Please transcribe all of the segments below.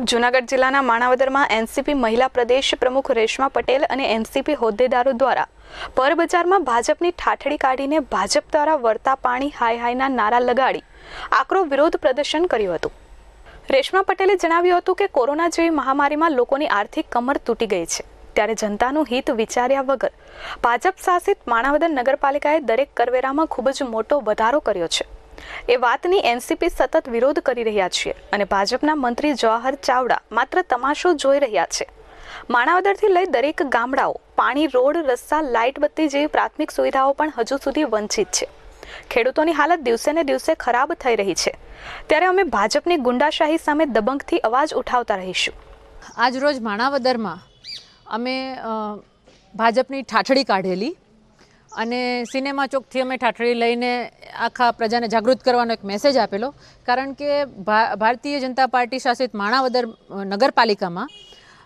જૂનાગઢ જિલ્લાના માણાવદરમાં એનસીપી મહિલા પ્રદેશ પ્રમુખ રેશમા પટેલ અને એનસીપી હોદ્દેદારો દ્વારા પર બજારમાં ભાજપની ઠાઠડી કાઢીને ભાજપ દ્વારા વળતા પાણી હાય હાયના નારા લગાડી આકરો વિરોધ પ્રદર્શન કર્યું હતું। રેશમા પટેલે જણાવ્યું હતું કે કોરોના જેવી મહામારીમાં લોકોની આર્થિક કમર તૂટી ગઈ છે, ત્યારે જનતાનું હિત વિચાર્યા વગર ભાજપ શાસિત માણાવદર નગરપાલિકાએ દરેક કરવેરામાં ખૂબ જ મોટો વધારો કર્યો છે। એ વાતની એનસીપી સતત વિરોધ કરી રહ્યા છે અને ભાજપના મંત્રી જવાહર ચાવડા માત્ર તમાશો જોઈ રહ્યા છે। માણાવદરથી લઈ દરેક ગામડાઓ પાણી, રોડ, રસ્તા, લાઇટ બત્તી જેવી પ્રાથમિક સુવિધાઓ પણ હજુ સુધી વંચિત છે। ખેડૂતોની હાલત દિવસે ને દિવસે ખરાબ થઈ રહી છે, ત્યારે અમે ભાજપની ગુંડાશાહી સામે દબંગથી અવાજ ઉઠાવતા રહીશું। આજ રોજ માણાવદરમાં અમે ભાજપની ઠાઠડી કાઢેલી અને સિનેમા ચોકથી અમે ઠાઠડી લઈને આખા પ્રજાને જાગૃત કરવાનો એક મેસેજ આપેલો, કારણ કે ભારતીય જનતા પાર્ટી શાસિત માણાવદર નગરપાલિકામાં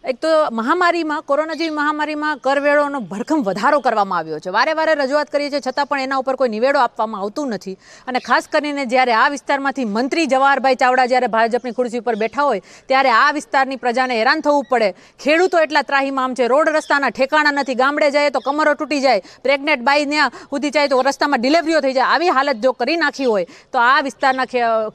એક તો મહામારીમાં, કોરોના જેવી મહામારીમાં કરવેરોનો ભરખમ વધારો કરવામાં આવ્યો છે। વારે વારે રજૂઆત કરીએ છીએ, છતાં પણ એના ઉપર કોઈ નિવેડો આપવામાં આવતું નથી। અને ખાસ કરીને જ્યારે આ વિસ્તારમાંથી મંત્રી જવાહરભાઈ ચાવડા જ્યારે ભાજપની ખુરશી ઉપર બેઠા હોય ત્યારે આ વિસ્તારની પ્રજાને હેરાન થવું પડે। ખેડૂતો એટલા ત્રાહીમામ છે, રોડ રસ્તાના ઠેકાણા નથી, ગામડે જાય તો કમરો તૂટી જાય, પ્રેગ્નેન્ટ બાઈ ત્યાં સુધી જાય તો રસ્તામાં ડિલિવરીઓ થઈ જાય। આવી હાલત જો કરી નાખી હોય તો આ વિસ્તારના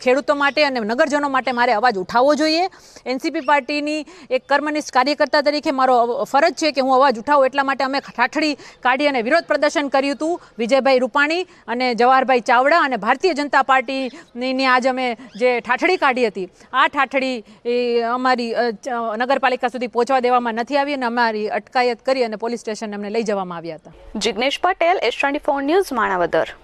ખેડૂતો માટે અને નગરજનો માટે મારે અવાજ ઉઠાવવો જોઈએ। એનસીપી પાર્ટીની એક કર્મનિષ્ઠ કાર્યકર્તા તરીકે મારો ફરજ છે કે હું અવાજ ઉઠાવું, એટલા માટે અમે ઠાઠડી કાઢી અને વિરોધ પ્રદર્શન કર્યું હતું। વિજયભાઈ રૂપાણી અને જવાહરભાઈ ચાવડા અને ભારતીય જનતા પાર્ટીની આજ અમે જે ઠાઠડી કાઢી હતી, આ ઠાઠડી અમારી નગરપાલિકા સુધી પહોંચવા દેવામાં નથી આવી અને અમારી અટકાયત કરી અને પોલીસ સ્ટેશન અમને લઈ જવામાં આવ્યા હતા। Jignesh Patel, S24 news, Manavadar.